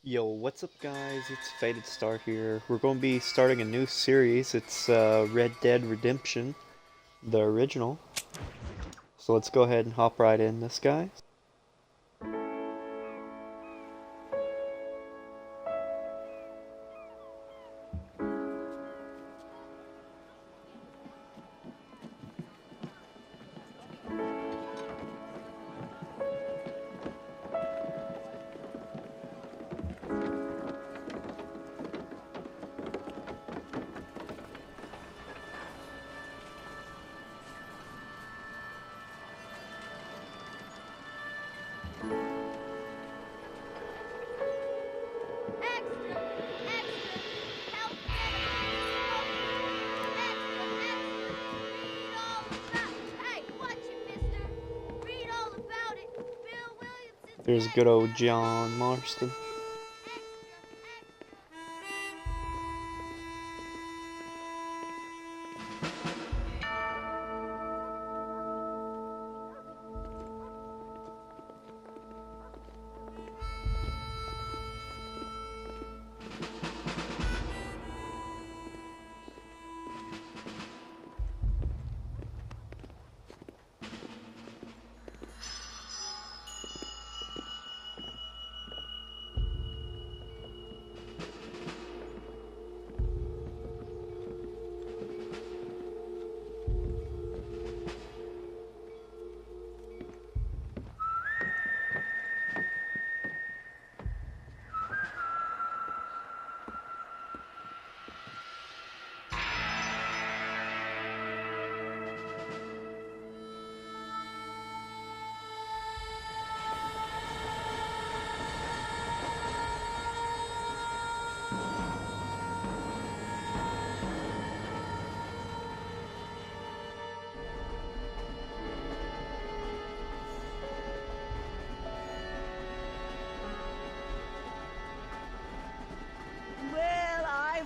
Yo, what's up guys? It's Faded Star here. We're going to be starting a new series. It's Red Dead Redemption, the original. So let's go ahead and hop right in this, guys. There's good old John Marston.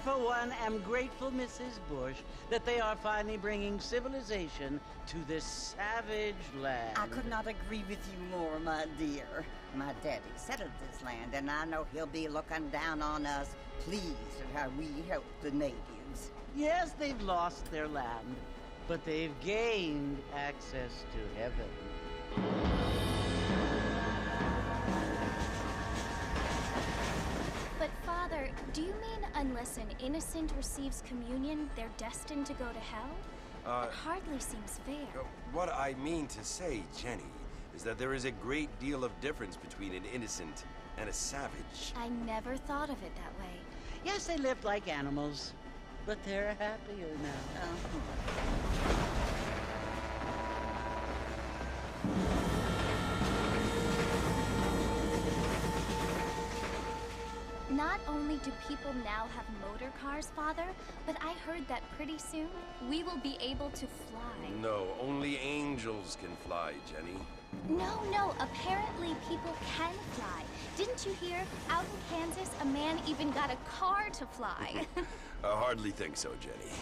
For one, am grateful, Mrs. Bush, that they are finally bringing civilization to this savage land. I could not agree with you more, my dear. My daddy settled this land, and I know he'll be looking down on us, pleased at how we help the natives. Yes, they've lost their land, but they've gained access to heaven. But Father, do you mean unless an innocent receives communion, they're destined to go to hell? That hardly seems fair. What I mean to say, Jenny, is that there is a great deal of difference between an innocent and a savage. I never thought of it that way. Yes, they lived like animals, but they're happier now. Not only do people now have motor cars, Father, but I heard that pretty soon we will be able to fly. No, only angels can fly, Jenny. No, apparently people can fly. Didn't you hear? Out in Kansas, a man even got a car to fly. I hardly think so, Jenny.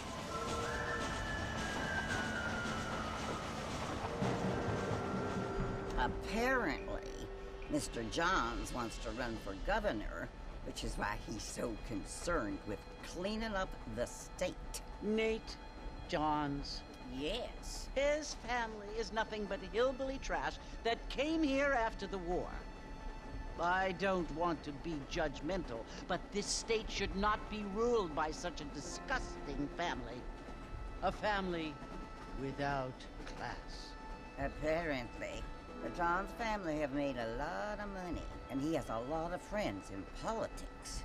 Apparently, Mr. Johns wants to run for governor, which is why he's so concerned with cleaning up the state. Nate Johns. Yes. His family is nothing but hillbilly trash that came here after the war. I don't want to be judgmental, but this state should not be ruled by such a disgusting family. A family without class. Apparently, the Johns family have made a lot of money, and he has a lot of friends in politics.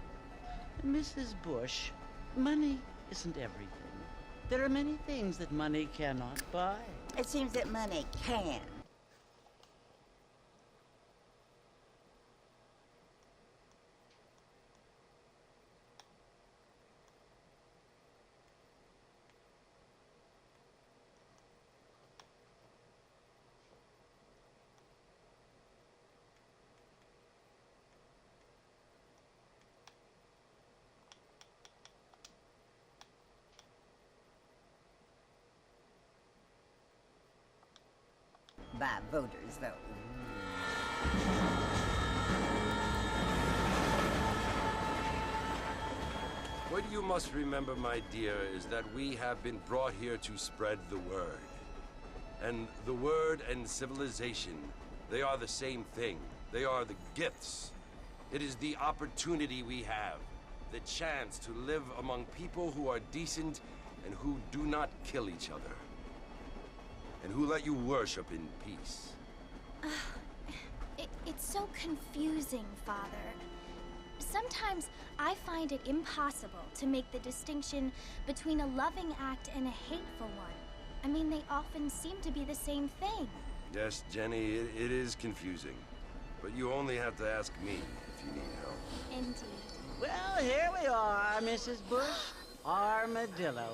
Mrs. Bush, money isn't everything. There are many things that money cannot buy. It seems that money can. by voters, though. What you must remember, my dear, is that we have been brought here to spread the word. And the word and civilization, they are the same thing. They are the gifts. It is the opportunity we have, the chance to live among people who are decent and who do not kill each other. And who let you worship in peace. It's so confusing, Father. Sometimes I find it impossible to make the distinction between a loving act and a hateful one. I mean, they often seem to be the same thing. Yes, Jenny, it is confusing. But you only have to ask me if you need help. Indeed. Well, here we are, Mrs. Bush. Armadillo.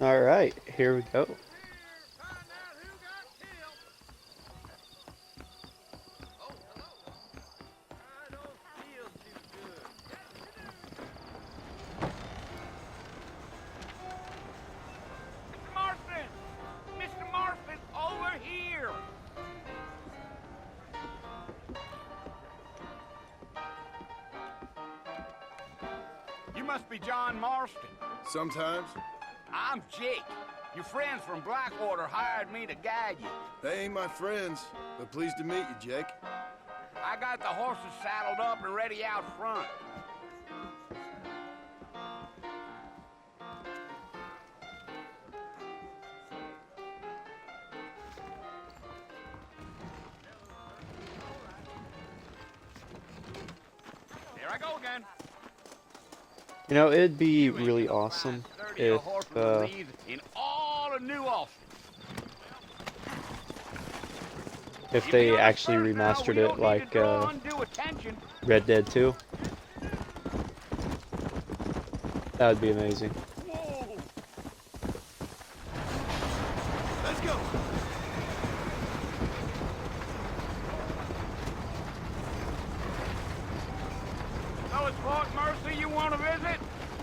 All right, here we go. Mr. Marston, over here! You must be John Marston. Sometimes. I'm Jake. Your friends from Blackwater hired me to guide you. They ain't my friends, but pleased to meet you, Jake. I got the horses saddled up and ready out front. There I go again. You know, it'd be really awesome if in all of New Austin. if they actually remastered it like Red Dead 2. That would be amazing. Whoa. Let's go. So it's Fort Mercy you want to visit?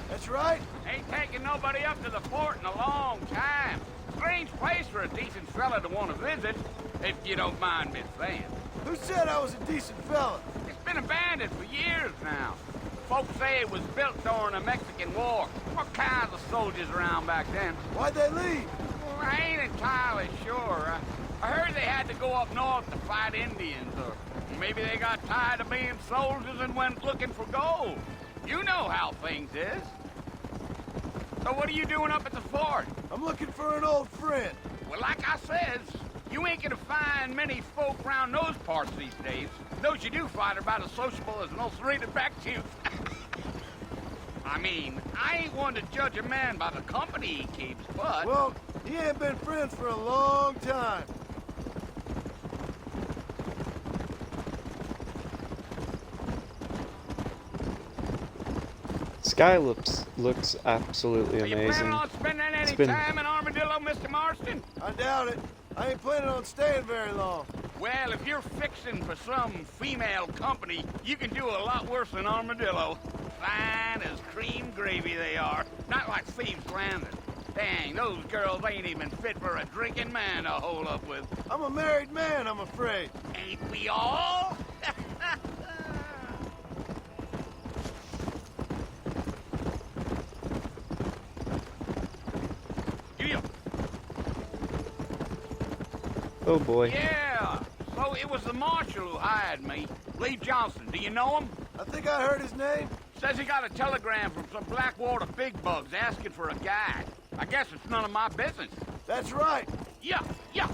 That's right. Ain't taking nobody up to the fort in a long time. Strange place for a decent fella to want to visit, if you don't mind me saying. Who said I was a decent fella? It's been abandoned for years now. Folks say it was built during the Mexican War. What kinds of soldiers around back then? Why'd they leave? Well, I ain't entirely sure. I heard they had to go up north to fight Indians, or maybe they got tired of being soldiers and went looking for gold. You know how things is. So what are you doing up at the fort? I'm looking for an old friend. Well, like I says, you ain't gonna find many folk around those parts these days. Those you do find are about as sociable as an ulcerated back tooth. I mean, I ain't one to judge a man by the company he keeps, but... Well, he ain't been friends for a long time. Sky looks absolutely Are you planning amazing. on spending any been- time in Armadillo, Mr. Marston? I doubt it. I ain't planning on staying very long. Well, if you're fixing for some female company, you can do a lot worse than Armadillo. Fine as cream gravy they are. Not like Thieves Landing. Dang, those girls ain't even fit for a drinking man to hole up with. I'm a married man, I'm afraid. Ain't we all? Yeah. Oh boy. Yeah. So it was the marshal who hired me. Lee Johnson. Do you know him? I think I heard his name. Says he got a telegram from some Blackwater big bugs asking for a guide. I guess it's none of my business. That's right. Yeah, yeah.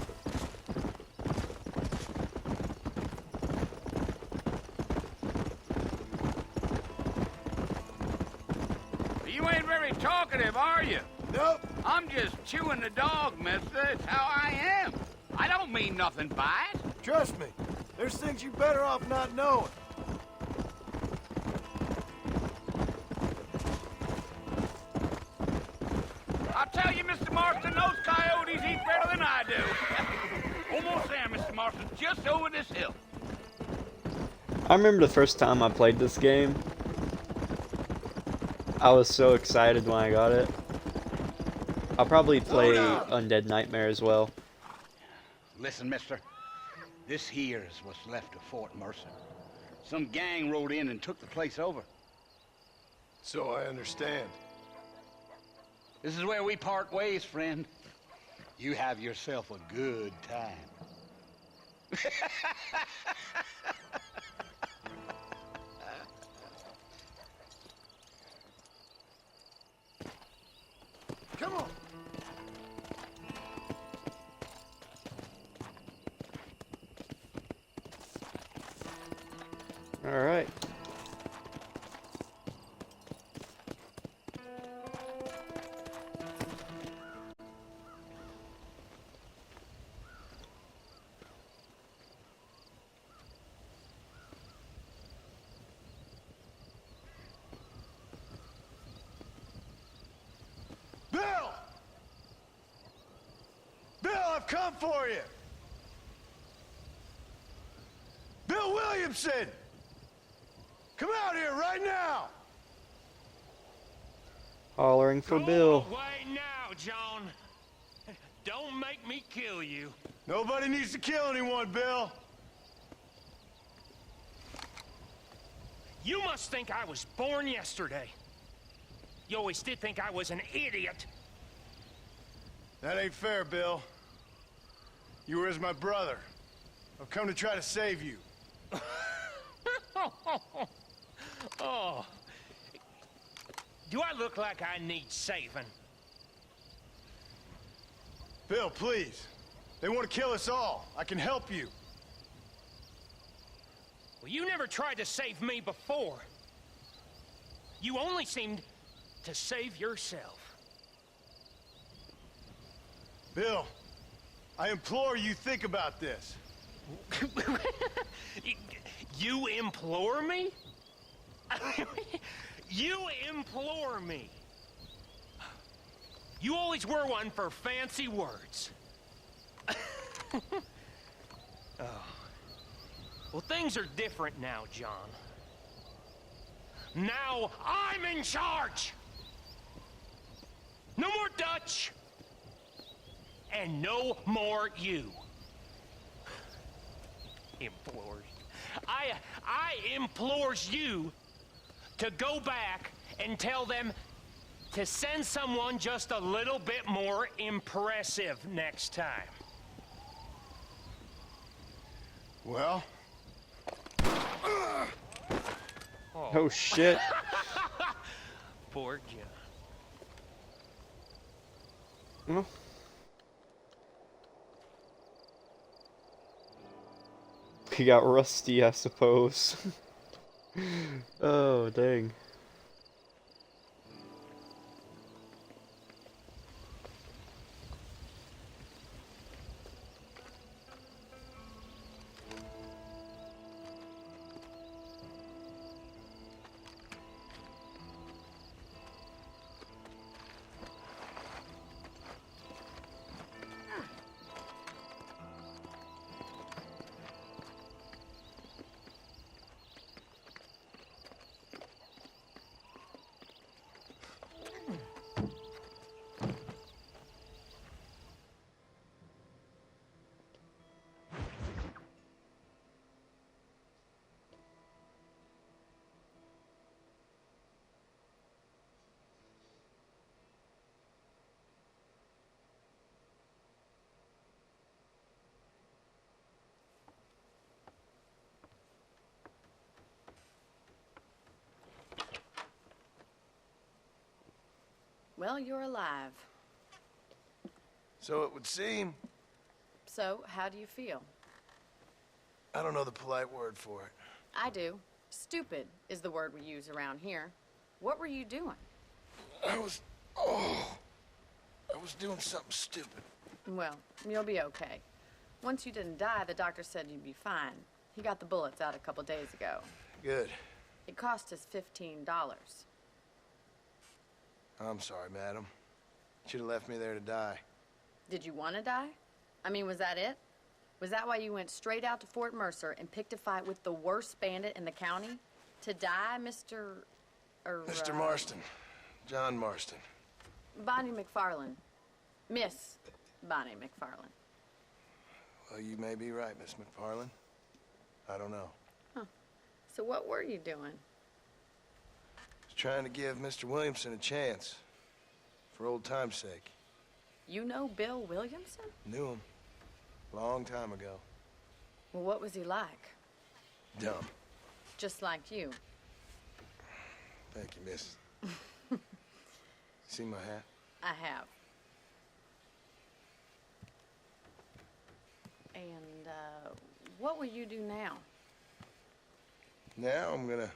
You ain't very talkative, are you? Nope. I'm just chewing the dog, mister. It's how I am. I don't mean nothing by it. Trust me. There's things you better off not knowing. I I'll tell you, Mr. Marston, those coyotes eat better than I do. Almost there, Mr. Marston, just over this hill. I remember the first time I played this game. I was so excited when I got it. I'll probably play Undead Nightmare as well. Listen, mister. This here is what's left of Fort Mercer. Some gang rode in and took the place over. So I understand. This is where we part ways, friend. You have yourself a good time. Come on. All right. Bill! Bill, I've come for you! Bill Williamson! Come out here right now! Hollering for Go Bill. away now, John. Don't make me kill you. Nobody needs to kill anyone, Bill. You must think I was born yesterday. You always did think I was an idiot. That ain't fair, Bill. You were as my brother. I've come to try to save you. Oh. Do I look like I need saving? Bill, please. They want to kill us all. I can help you. Well, you never tried to save me before. You only seemed to save yourself. Bill, I implore you think about this. You implore me? You implore me. You always were one for fancy words. Oh. Well, things are different now, John. Now I'm in charge. No more Dutch. And no more you. Implores. I implores you to go back and tell them to send someone just a little bit more impressive next time. Well? Oh shit. Poor John. Well, he got rusty, I suppose. Oh, dang. Well, you're alive. So it would seem. So, how do you feel? I don't know the polite word for it. I do. Stupid is the word we use around here. What were you doing? I was doing something stupid. Well, you'll be okay. Once you didn't die, the doctor said you'd be fine. He got the bullets out a couple days ago. Good. It cost us $15. I'm sorry, madam. Should have left me there to die. Did you want to die? I mean, was that it? Was that why you went straight out to Fort Mercer and picked a fight with the worst bandit in the county? To die, Mr. Mr. Marston. John Marston. Bonnie McFarland. Miss Bonnie McFarland. Well, you may be right, Miss McFarland. I don't know. So what were you doing? I was trying to give Mr. Williamson a chance. For old time's sake. You know Bill Williamson? Knew him. Long time ago. Well, what was he like? Dumb. Just like you. Thank you, miss. See my hat? I have. And, what will you do now? Now I'm gonna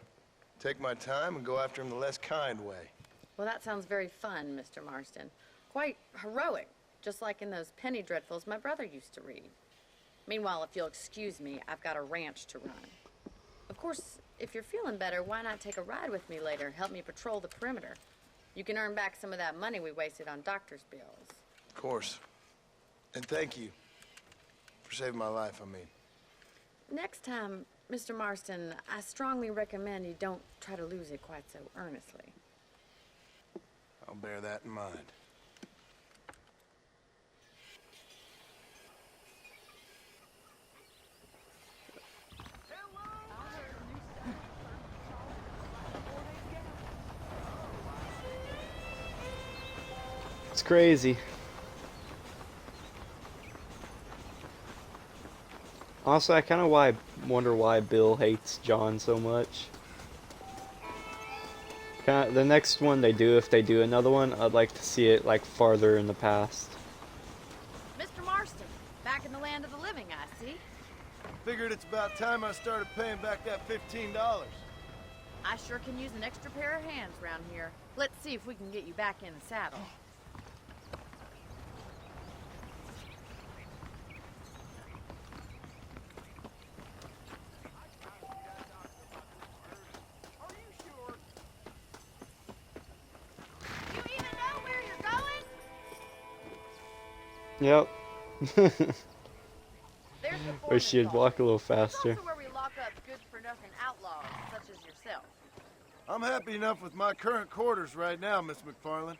take my time and go after him the less kind way. Well, that sounds very fun, Mr. Marston. Quite heroic, just like in those penny dreadfuls my brother used to read. Meanwhile, if you'll excuse me, I've got a ranch to run. Of course, if you're feeling better, why not take a ride with me later? Help me patrol the perimeter. You can earn back some of that money we wasted on doctor's bills. Of course. And thank you for saving my life, I mean. Next time, Mr. Marston, I strongly recommend you don't try to lose it quite so earnestly. I'll bear that in mind. It's crazy. Also, I kind of wonder why Bill hates John so much. The next one they do, if they do another one, I'd like to see it like farther in the past. Mr. Marston, back in the land of the living, I see. Figured it's about time I started paying back that $15. I sure can use an extra pair of hands around here. Let's see if we can get you back in the saddle. Yep. There's the Wish she'd foreman's walk a little office. faster. It's also where we lock up good-for-nothing outlaws, such as yourself. I'm happy enough with my current quarters right now, Miss McFarland.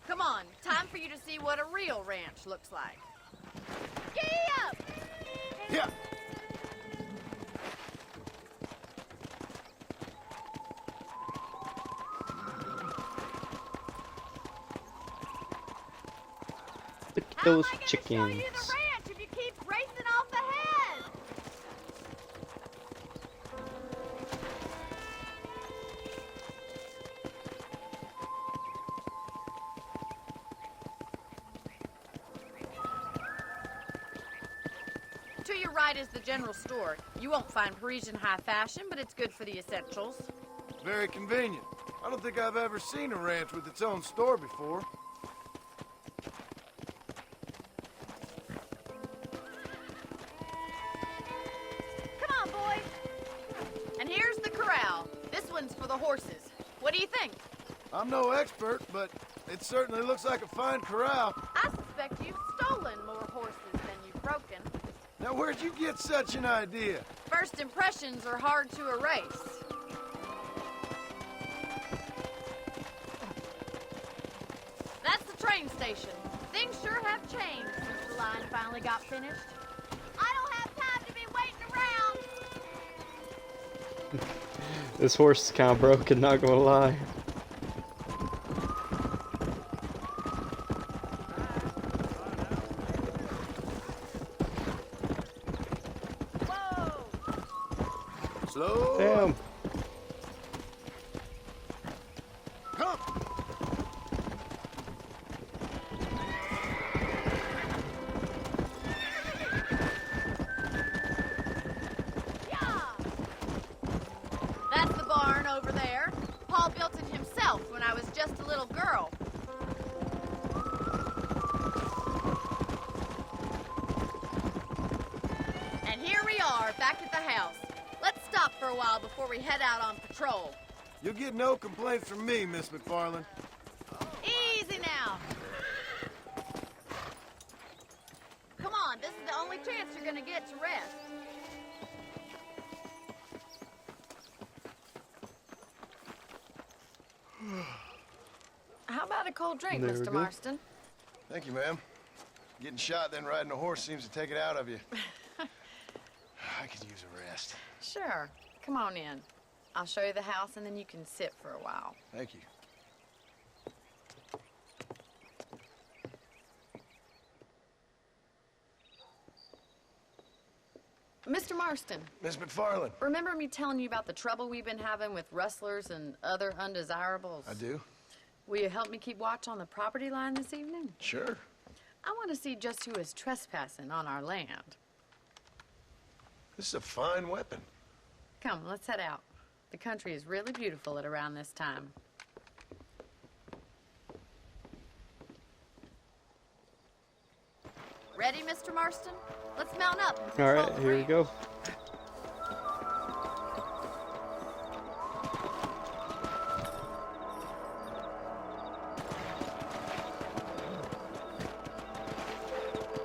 Come on, time for you to see what a real ranch looks like. Giddy up! Yeah. Look at How those am I gonna chickens. show you the ranch if you keep racing off the head? To your right is the general store. You won't find Parisian high fashion, but it's good for the essentials. Very convenient. I don't think I've ever seen a ranch with its own store before. Come on, boys. And here's the corral. This one's for the horses. What do you think? I'm no expert, but it certainly looks like a fine corral. I suspect you've stolen more horses than you've broken. Now, where'd you get such an idea? First impressions are hard to erase. That's the train station. Things sure have changed since the line finally got finished. I don't have time to be waiting around. This horse is kind of broken, not gonna lie. Whoa! Slow. Damn. Come. Yeah! That's the barn over there. Paul built it himself when I was just a little girl. And here we are, back at the house. Let's stop for a while before we head out on patrol. You'll get no complaints from me, Miss McFarland. Easy chance you're gonna get to rest. How about a cold drink, There we Mr. go. Marston? Thank you, ma'am. Getting shot, then riding a horse seems to take it out of you. I could use a rest. Sure. Come on in. I'll show you the house, and then you can sit for a while. Thank you. Mr. Marston, Miss McFarland. remember me telling you about the trouble we've been having with rustlers and other undesirables? I do? Will you help me keep watch on the property line this evening? Sure. I want to see just who is trespassing on our land. This is a fine weapon. Come, let's head out. The country is really beautiful at around this time. Ready, Mr. Marston? Let's mount up and All control right, the here we ranch. go.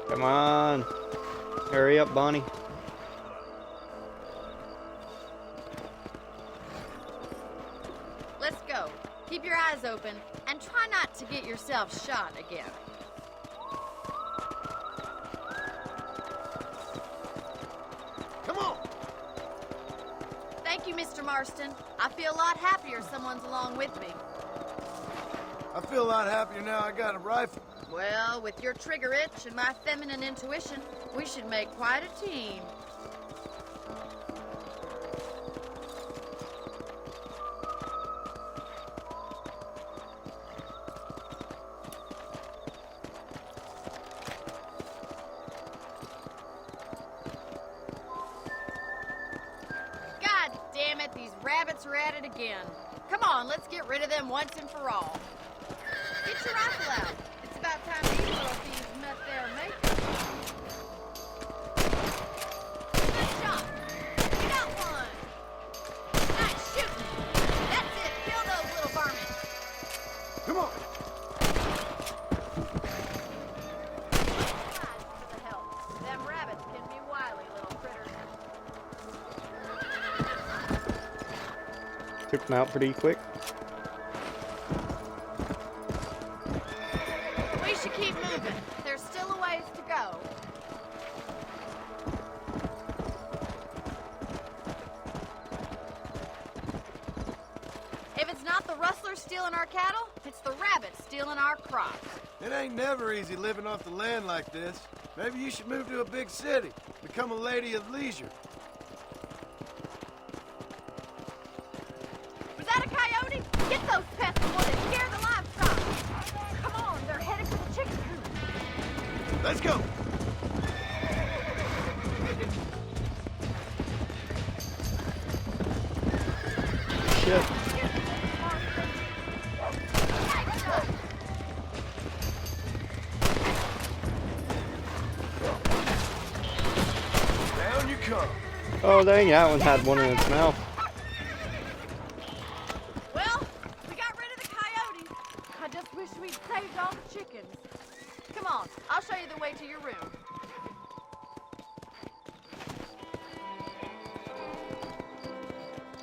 Come on. Hurry up, Bonnie. Let's go. Keep your eyes open and try not to get yourself shot again. Come on! Thank you, Mr. Marston. I feel a lot happier someone's along with me. I feel a lot happier now I got a rifle. Well, with your trigger itch and my feminine intuition, we should make quite a team. God damn it, these rabbits are at it again. Come on, let's get rid of them once and for all. Get your rifle out. It's about time these little thieves met their maker. Good shot. Get out one. Nice shooting. That's it. Kill those little varmints. Come on! Thanks for the help. Them rabbits can be wily little critters. Took them out pretty quick. We should keep moving. There's still a ways to go. If it's not the rustlers stealing our cattle, it's the rabbits stealing our crops. It ain't never easy living off the land like this. Maybe you should move to a big city. Become a lady of leisure. Was that a coyote? Get those pests before they scare the livestock. Come on, they're headed for the chicken coop. Let's go! Shit. Nice shot. Down you come. Oh dang, that one had one in its mouth. Well, we got rid of the coyotes. I just wish we'd saved all the chickens. Come on, I'll show you the way to your room.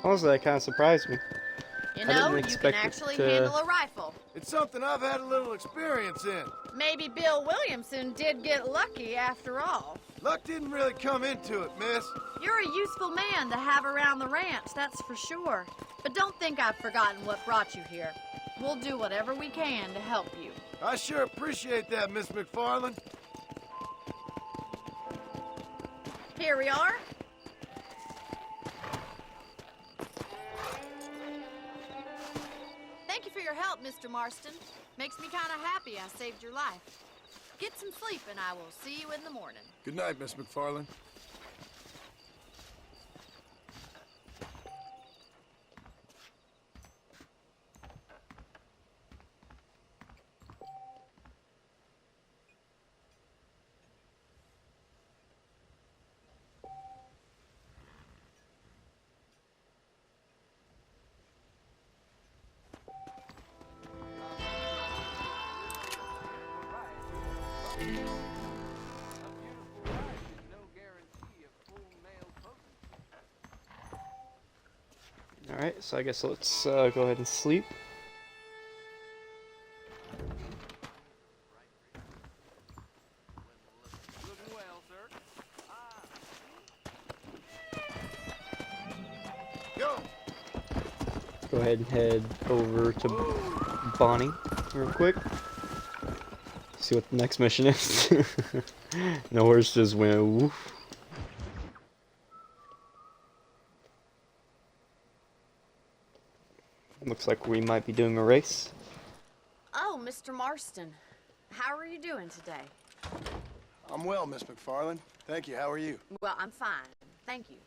Honestly, that kind of surprised me. You I know, didn't you can expect it actually to- handle a rifle. It's something I've had a little experience in. Maybe Bill Williamson did get lucky after all. Luck didn't really come into it, miss. You're a useful man to have around the ranch, that's for sure. But don't think I've forgotten what brought you here. We'll do whatever we can to help you. I sure appreciate that, Miss McFarland. Here we are. Thank you for your help, Mr. Marston. Makes me kind of happy I saved your life. Get some sleep and I will see you in the morning. Good night, Miss McFarland. Alright, so I guess let's go ahead and sleep. Looking well, sir. Go! Go ahead and head over to Bonnie real quick. See what the next mission is. The horse just went woof. Looks like we might be doing a race. Oh, Mr. Marston. How are you doing today? I'm well, Miss McFarland. Thank you. How are you? Well, I'm fine. Thank you.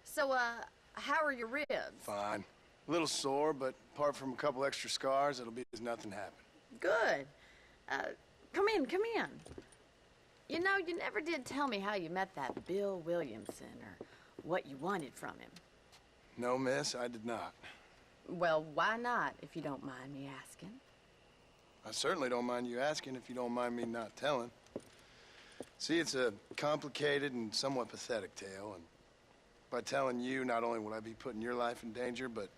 So, how are your ribs? Fine. A little sore, but apart from a couple extra scars, it'll be as nothing happened. Good. Come in, come in. You know, you never did tell me how you met that Bill Williamson or what you wanted from him. No, miss, I did not. Well, why not, if you don't mind me asking? I certainly don't mind you asking if you don't mind me not telling. See, it's a complicated and somewhat pathetic tale, and by telling you, not only will I be putting your life in danger, but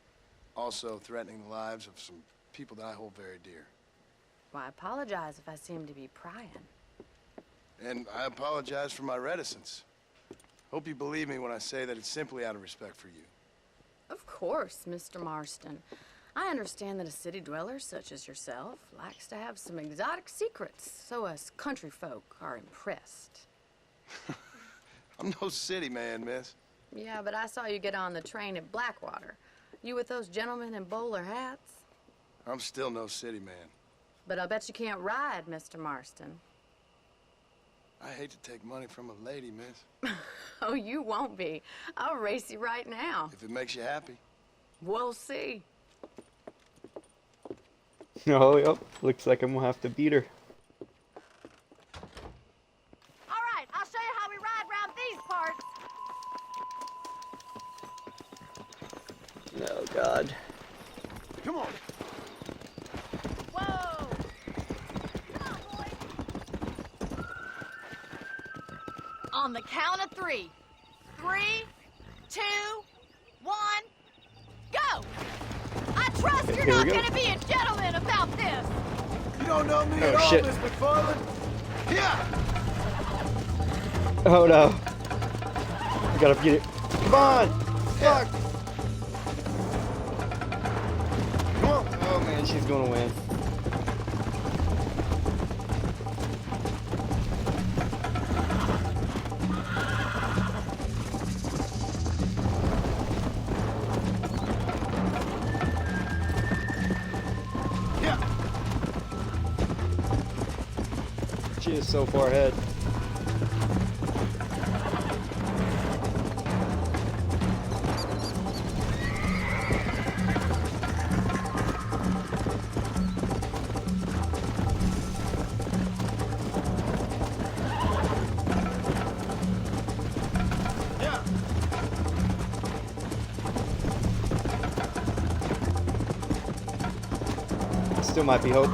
also threatening the lives of some people that I hold very dear. Well, I apologize if I seem to be prying. And I apologize for my reticence. Hope you believe me when I say that it's simply out of respect for you. Of course, Mr. Marston. I understand that a city dweller such as yourself likes to have some exotic secrets, so us country folk are impressed. I'm no city man, miss. Yeah, but I saw you get on the train at Blackwater. You with those gentlemen in bowler hats? I'm still no city man. But I bet you can't ride, Mr. Marston. I hate to take money from a lady, miss. Oh, you won't be. I'll race you right now. If it makes you happy. We'll see. Oh, yep. Looks like I'm gonna have to beat her. All right, I'll show you how we ride around these parts. Oh, God. Come on. Whoa! Come on, boys. On the count of 3. 3, 2, 1, go! I trust you're Here we not go. gonna be a gentleman about this. You don't know me Oh, at all, shit. Miss McFarland. Yeah. Oh, no. I gotta beat it. Come on! Fuck! Come on. Oh, man, she's gonna win. Yeah. She is so far ahead. Yeah. Still might be hope.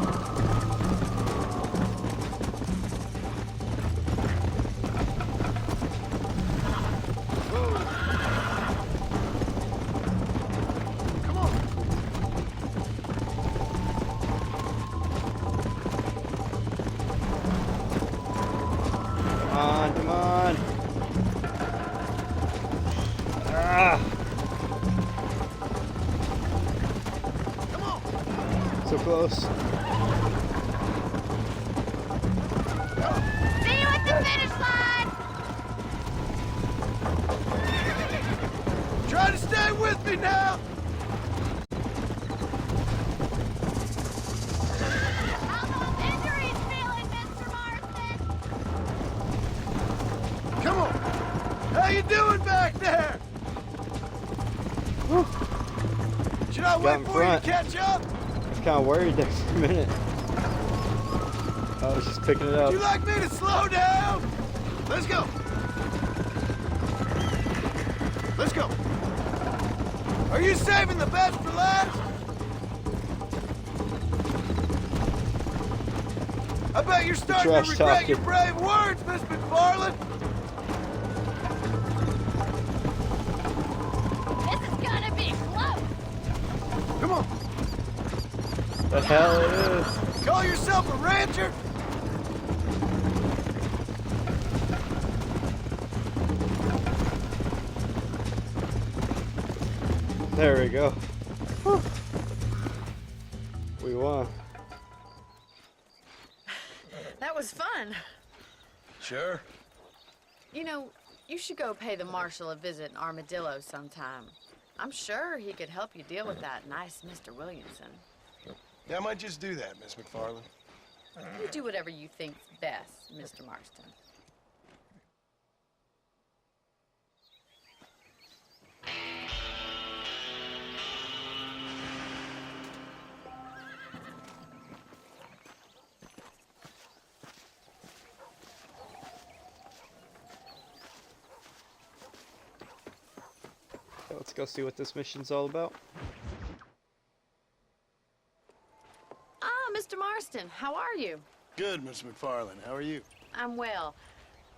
Come on. Come on, come on. Ah, Come on. so close. See you at the finish line. Try to stay with me now. How those injuries feeling, Mr. Marston? Come on. How you doing back there? Should I Got wait in for you to front. catch up? I was kind of worried there for a minute. I was just picking it up. Would you like me to slow down? Let's go. Let's go. Are you saving the best for last? I bet you're starting to Trash regret your talking. brave words, Miss McFarland. This is gonna be close. Hell it is. Call yourself a rancher? There we go. Whew. We won. That was fun. Sure. You know, you should go pay the marshal a visit in Armadillo sometime. I'm sure he could help you deal with that nice Mr. Williamson. Yeah, I might just do that, Miss McFarland. You do whatever you think's best, Mr. Marston. Let's go see what this mission's all about. Ah, Mr. Marston, how are you? Good, Miss McFarland. How are you? I'm well.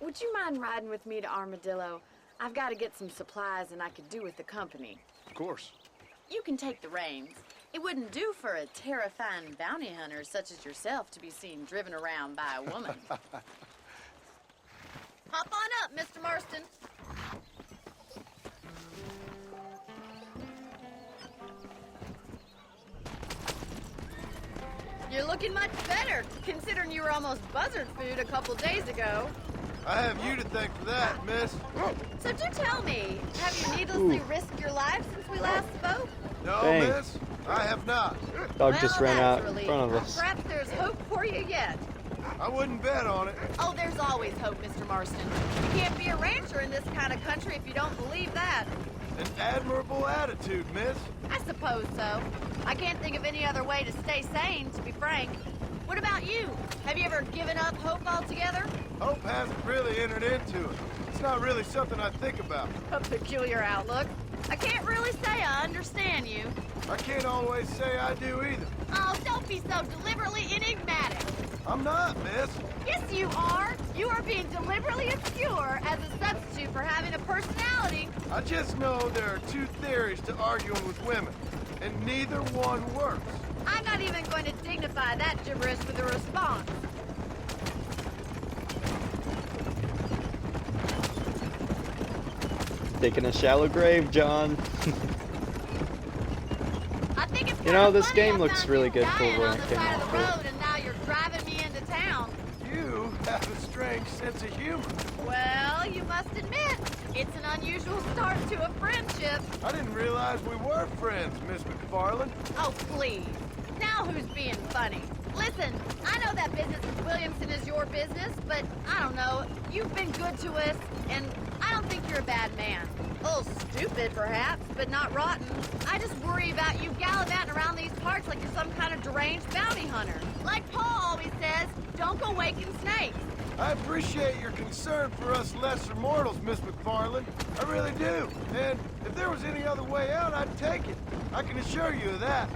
Would you mind riding with me to Armadillo? I've got to get some supplies and I could do with the company. Of course. You can take the reins. It wouldn't do for a terrifying bounty hunter such as yourself to be seen driven around by a woman. Hop on up, Mr. Marston. You're looking much better, considering you were almost buzzard food a couple days ago. I have you to thank for that, miss. So do tell me, have you needlessly risked your life since we last spoke? No, Dang. miss. I have not. Dog just ran that's out a in relief. front of us. Perhaps there's hope for you yet. I wouldn't bet on it. Oh, there's always hope, Mr. Marston. You can't be a rancher in this kind of country if you don't believe that. An admirable attitude, miss. I suppose so. I can't think of any other way to stay sane, to be frank. What about you? Have you ever given up hope altogether? Hope hasn't really entered into it. It's not really something I think about. A peculiar outlook. I can't really say I understand you. I can't always say I do either. Oh, don't be so deliberately enigmatic. I'm not, miss. Yes, you are. You are being deliberately obscure as a substitute for having a personality. I just know there are two theories to arguing with women, and neither one works. I'm not even going to dignify that gibberish with a response. Digging a shallow grave, John. I think it's You know, kinda this funny game I looks found really you good for dying when on it the came side out, of the but- road, and now you're driving me into town. You have a strange sense of humor. Well, you must admit, it's an unusual start to a friendship. I didn't realize we were friends, Miss McFarland. Oh, please. Now who's being funny? Listen, I know that business with Williamson is your business, but I don't know. You've been good to us, and I don't think you're a bad man. A little stupid, perhaps, but not rotten. I just worry about you gallivanting around these parts like you're some kind of deranged bounty hunter. Like Paul always says, don't go waking snakes. I appreciate your concern for us lesser mortals, Miss McFarland. I really do. And if there was any other way out, I'd take it. I can assure you of that.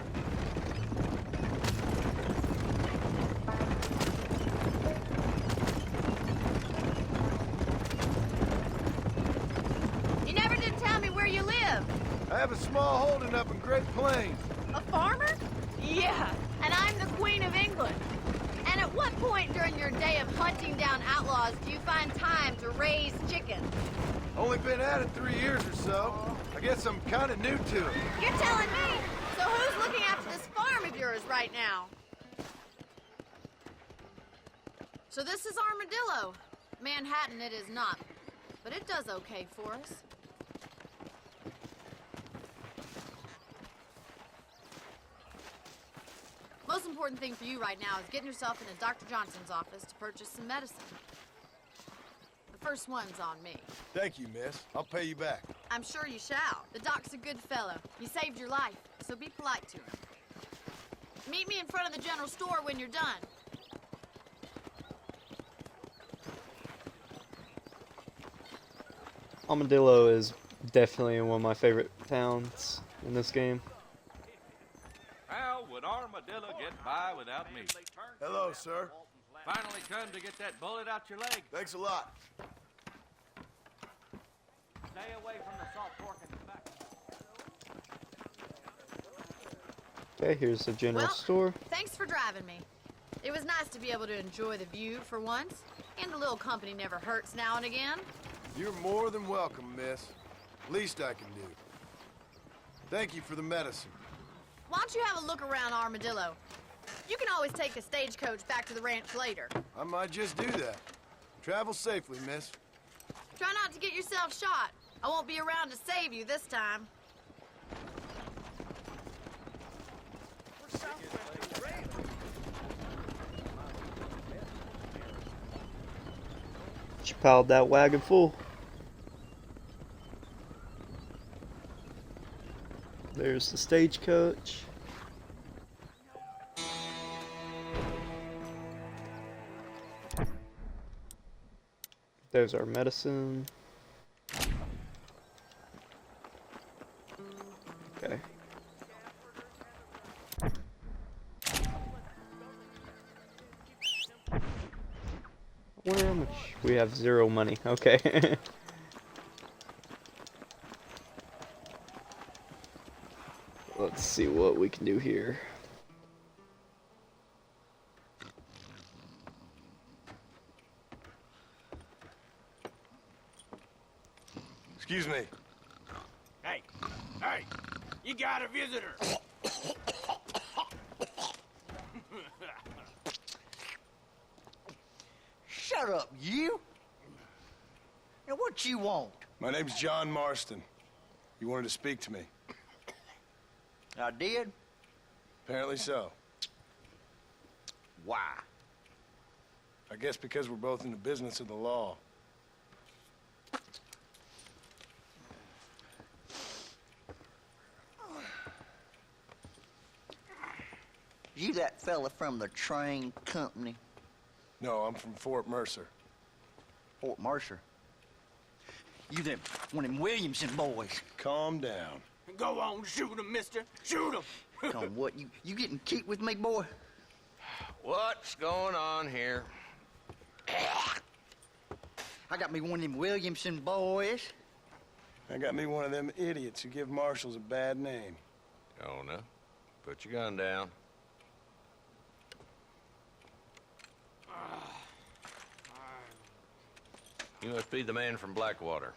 You never did tell me where you live. I have a small holding up in Great Plains. A farmer? Yeah, and I'm the Queen of England. And at what point during your day of hunting down outlaws do you find time to raise chickens? Only been at it 3 years or so. I guess I'm kind of new to it. You're telling me? So who's looking after this farm of yours right now? So this is Armadillo. Manhattan it is not, but it does okay for us. Most important thing for you right now is getting yourself into Dr. Johnson's office to purchase some medicine. The first one's on me. Thank you, miss. I'll pay you back. I'm sure you shall. The doc's a good fellow. He saved your life, so be polite to him. Meet me in front of the general store when you're done. Armadillo is definitely one of my favorite towns in this game. How would Armadillo get by without me? Hello, sir. Finally come to get that bullet out your leg. Thanks a lot. Stay away from the salt pork and tobacco. Okay, here's the general Well, store. thanks for driving me. It was nice to be able to enjoy the view for once, and a little company never hurts now and again. You're more than welcome, miss. Least I can do. Thank you for the medicine. Why don't you have a look around Armadillo? You can always take a stagecoach back to the ranch later. I might just do that. Travel safely, miss. Try not to get yourself shot. I won't be around to save you this time. She piled that wagon full. There's the stagecoach. There's our medicine. Okay. I wonder how much we have. 0 money. Okay. Let's see what we can do here. Excuse me. Hey, you got a visitor. Shut up, you! Now, what you want? My name's John Marston. You wanted to speak to me. I did? Apparently so. Why? I guess because we're both in the business of the law. You that fella from the train company? No, I'm from Fort Mercer. Fort Mercer? You them one of them Williamson boys? Calm down. Go on, shoot him, mister. Shoot him. Come on, what, you getting cute with me, boy? What's going on here? I got me one of them Williamson boys. I got me one of them idiots who give marshals a bad name. Oh, no? Put your gun down. You must be the man from Blackwater.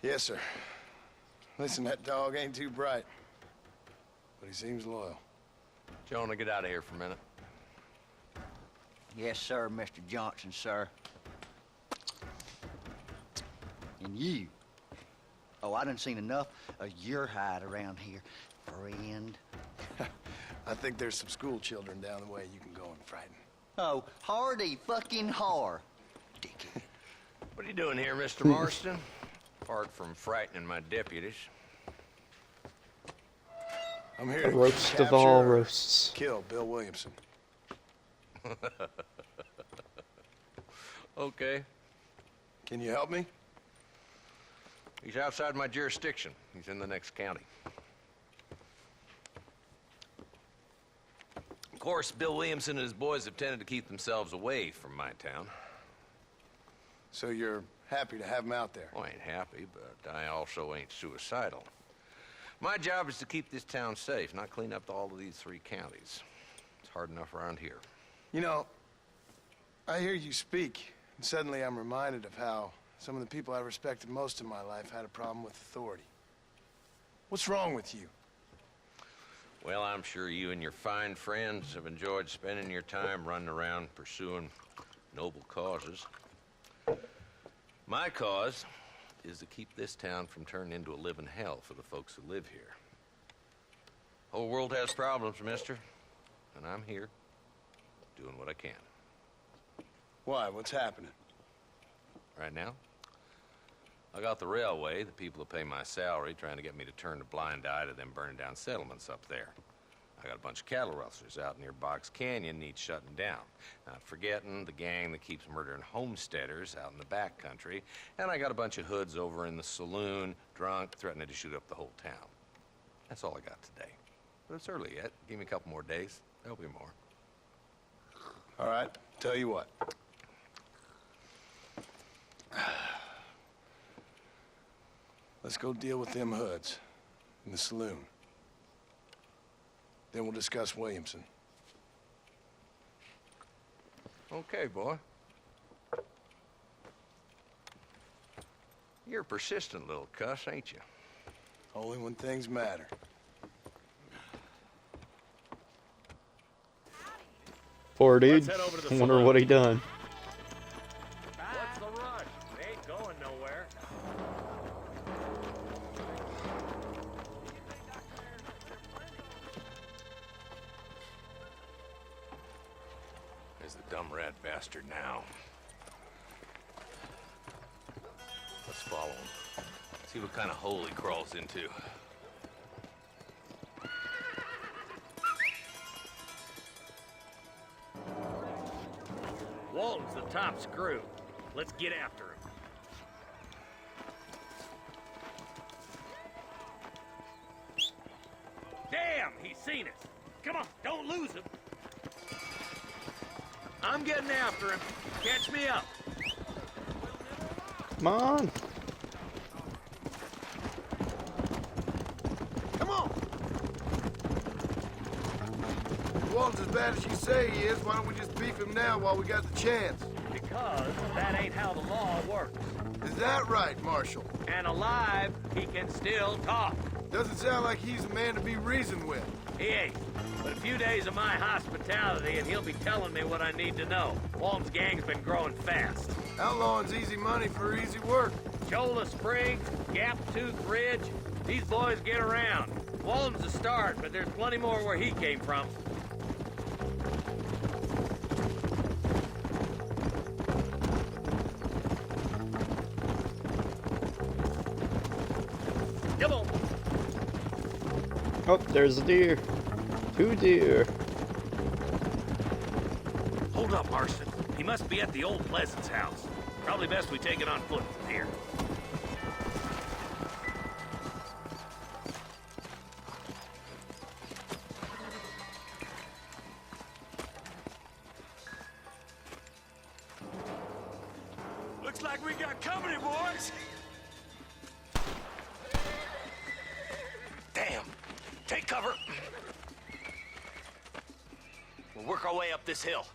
Yes, sir. Listen, that dog ain't too bright, but he seems loyal. Jonah, get out of here for a minute. Yes, sir, Mr. Johnson, sir. And you. Oh, I done seen enough of your hide around here, friend. I think there's some school children down the way you can go and frighten. Oh, hardy fucking har. Dickhead. What are you doing here, Mr. Marston? Apart from frightening my deputies. I'm here The to roast of capture all or roasts. kill Bill Williamson. Okay. Can you help me? He's outside my jurisdiction. He's in the next county. Of course, Bill Williamson and his boys have tended to keep themselves away from my town. So you're happy to have him out there? Well, I ain't happy, but I also ain't suicidal. My job is to keep this town safe, not clean up all of these 3 counties. It's hard enough around here. You know, I hear you speak, and suddenly I'm reminded of how some of the people I respected most in my life had a problem with authority. What's wrong with you? Well, I'm sure you and your fine friends have enjoyed spending your time running around pursuing noble causes. My cause is to keep this town from turning into a living hell for the folks who live here. Whole world has problems, mister, and I'm here doing what I can. Why? What's happening? Right now, I got the railway, the people who pay my salary, trying to get me to turn a blind eye to them burning down settlements up there. I got a bunch of cattle rustlers out near Box Canyon needs shutting down. Not forgetting the gang that keeps murdering homesteaders out in the back country. And I got a bunch of hoods over in the saloon, drunk, threatening to shoot up the whole town. That's all I got today. But it's early yet. Give me a couple more days. There'll be more. All right, tell you what. Let's go deal with them hoods in the saloon. Then we'll discuss Williamson. Okay, boy. You're a persistent little cuss, ain't you? Only when things matter. Poor dude. Let's head over to the Wonder saloon. what he done. What's the rush? We ain't going nowhere. There's the dumb rat bastard now. Let's follow him. See what kind of hole he crawls into. Walton's the top screw. Let's get after him. Damn, he's seen us. Come on, don't lose him. I'm getting after him. Catch me up. Come on. Come on! If Walton's as bad as you say he is, why don't we just beef him now while we got the chance? Because that ain't how the law works. Is that right, Marshal? And alive, he can still talk. Doesn't sound like he's a man to be reasoned with. He ain't. But a few days of my hospitality and he'll be telling me what I need to know. Walton's gang's been growing fast. Outlawing's easy money for easy work. Cholla Springs, Gap Tooth Ridge, these boys get around. Walton's a start, but there's plenty more where he came from. Come on. Oh, there's a deer. 2 deer. Hold up, Marston. He must be at the old Pleasance house. Probably best we take it on foot from here. Looks like we got company, boys. Damn. Take cover. We'll work our way up this hill.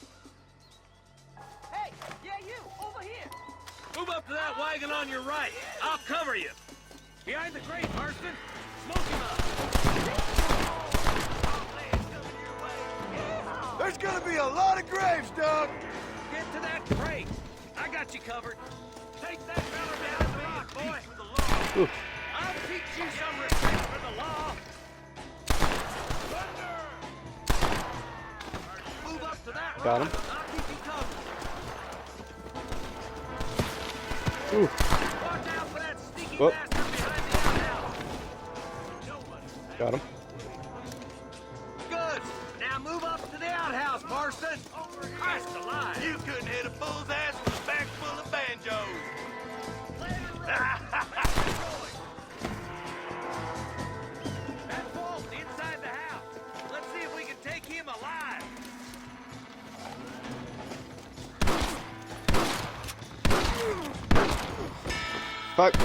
Hey, yeah, you, over here. Move up to that wagon on your right. I'll cover you. Behind the crate, Marston. Smoke him up. There's gonna be a lot of graves, Doug! Get to that crate. I got you covered. Take that fella behind the rock, boy. Ooh. I'll teach you some respect for the law. Move up to that Got rock. him. I'll keep you covered. Ooh. Watch out for that sneaky Whoop. bastard behind the outhouse. Got him. Good. Now move up to the outhouse, Marston. Christ alive. You couldn't hit a bull's ass with a bag full of banjos. That's Walton inside the house. Let's see if we can take him alive. Fuck.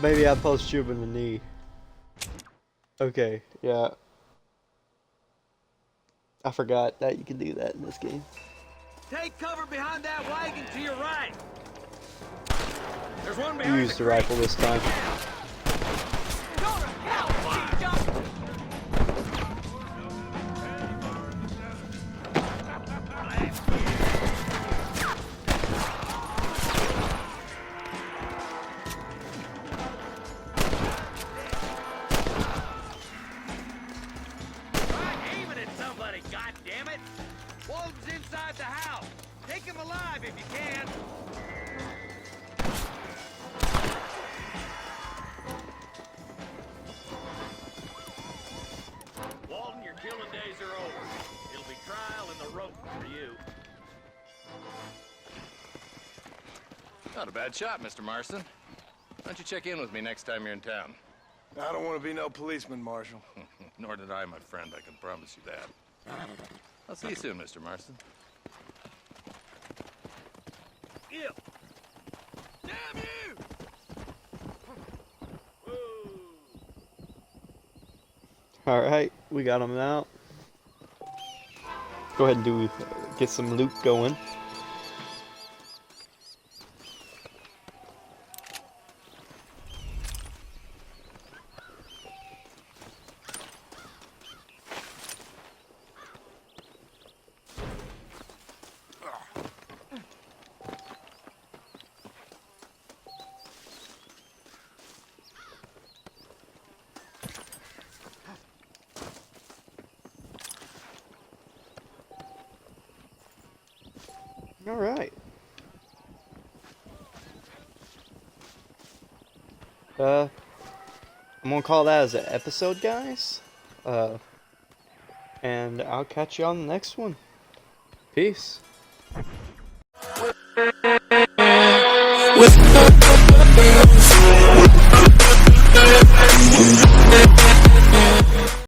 Maybe I post you in the knee. Okay, yeah. I forgot that you can do that in this game. Take cover behind that wagon to your right. There's one behind Use the rifle this time. Aiming at somebody, goddammit! Walton's inside the house. Take him alive if you can. Walton, your killing days are over. It'll be trial and the rope for you. Not a bad shot, Mr. Marston. Why don't you check in with me next time you're in town? I don't want to be no policeman, Marshal. Nor did I, my friend. I can promise you that. I'll see you soon, Mr. Marston. Ew. Damn you! Whoa. Alright, we got him out. Go ahead and get some loot going. Alright. I'm gonna call that as an episode, guys. And I'll catch you on the next one. Peace. With